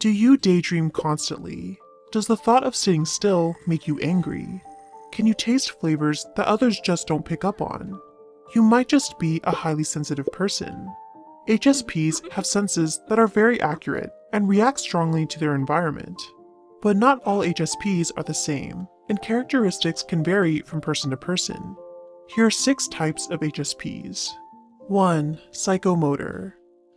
Do you daydream constantly? Does the thought of sitting still make you angry? Can you taste flavors that others just don't pick up on? You might just be a highly sensitive person. HSPs have senses that are very accurate and react strongly to their environment. But not all HSPs are the same, and characteristics can vary from person to person. Here are 6 types of HSPs. 1. Psychomotor.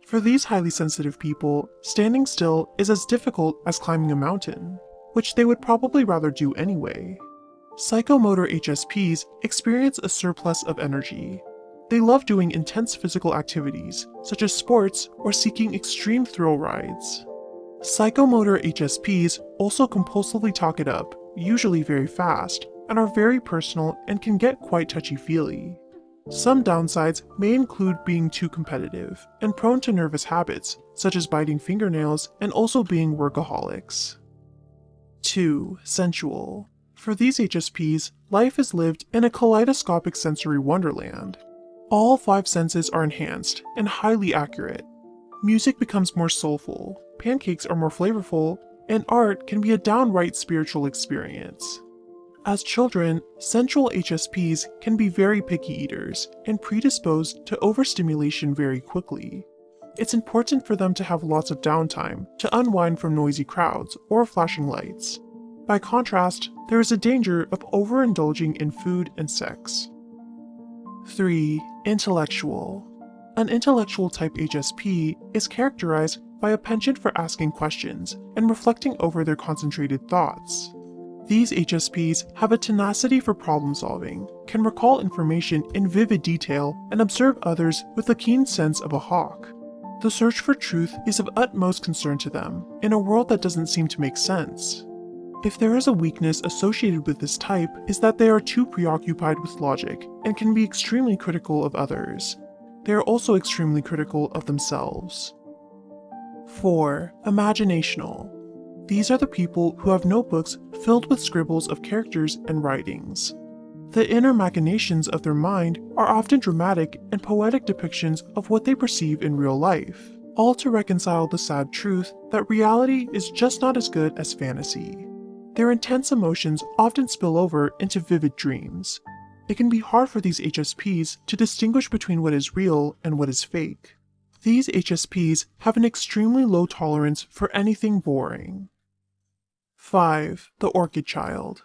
For these highly sensitive people, standing still is as difficult as climbing a mountain, which they would probably rather do anyway. Psychomotor HSPs experience a surplus of energy. They love doing intense physical activities, such as sports or seeking extreme thrill rides. Psychomotor HSPs also compulsively talk it up, usually very fast, and are very personal and can get quite touchy-feely. Some downsides may include being too competitive and prone to nervous habits, such as biting fingernails and also being workaholics. 2. Sensual. For these HSPs, life is lived in a kaleidoscopic sensory wonderland. All 5 senses are enhanced and highly accurate. Music becomes more soulful, pancakes are more flavorful, and art can be a downright spiritual experience. As children, sensual HSPs can be very picky eaters and predisposed to overstimulation very quickly. It's important for them to have lots of downtime to unwind from noisy crowds or flashing lights. By contrast, there is a danger of overindulging in food and sex. 3. Intellectual. An intellectual type HSP is characterized by a penchant for asking questions and reflecting over their concentrated thoughts. These HSPs have a tenacity for problem solving, can recall information in vivid detail, and observe others with the keen sense of a hawk. The search for truth is of utmost concern to them, in a world that doesn't seem to make sense. If there is a weakness associated with this type, is that they are too preoccupied with logic and can be extremely critical of others. They are also extremely critical of themselves. 4. Imaginational. These are the people who have notebooks filled with scribbles of characters and writings. The inner machinations of their mind are often dramatic and poetic depictions of what they perceive in real life, all to reconcile the sad truth that reality is just not as good as fantasy. Their intense emotions often spill over into vivid dreams. It can be hard for these HSPs to distinguish between what is real and what is fake. These HSPs have an extremely low tolerance for anything boring. 5. The Orchid Child.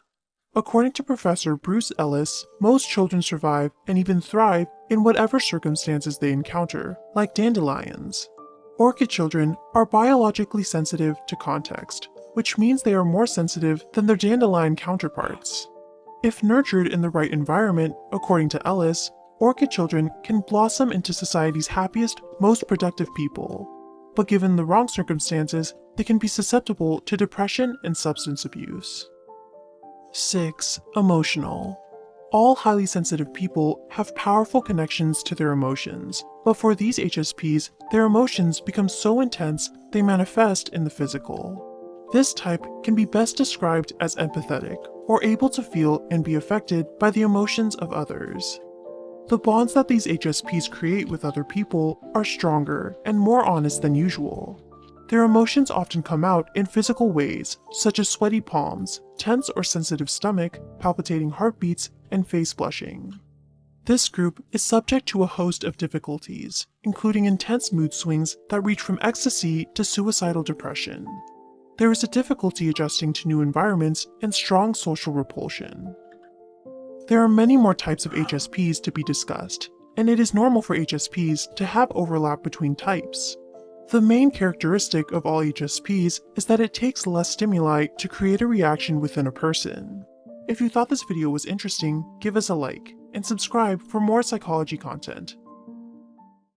According to Professor Bruce Ellis, most children survive and even thrive in whatever circumstances they encounter, like dandelions. Orchid children are biologically sensitive to context, which means they are more sensitive than their dandelion counterparts. If nurtured in the right environment, according to Ellis, orchid children can blossom into society's happiest, most productive people. But given the wrong circumstances, they can be susceptible to depression and substance abuse. 6. Emotional. All highly sensitive people have powerful connections to their emotions, but for these HSPs, their emotions become so intense they manifest in the physical. This type can be best described as empathetic, or able to feel and be affected by the emotions of others. The bonds that these HSPs create with other people are stronger and more honest than usual. Their emotions often come out in physical ways, such as sweaty palms, tense or sensitive stomach, palpitating heartbeats, and face blushing. This group is subject to a host of difficulties, including intense mood swings that reach from ecstasy to suicidal depression. There is a difficulty adjusting to new environments and strong social repulsion. There are many more types of HSPs to be discussed, and it is normal for HSPs to have overlap between types. The main characteristic of all HSPs is that it takes less stimuli to create a reaction within a person. If you thought this video was interesting, give us a like, and subscribe for more psychology content.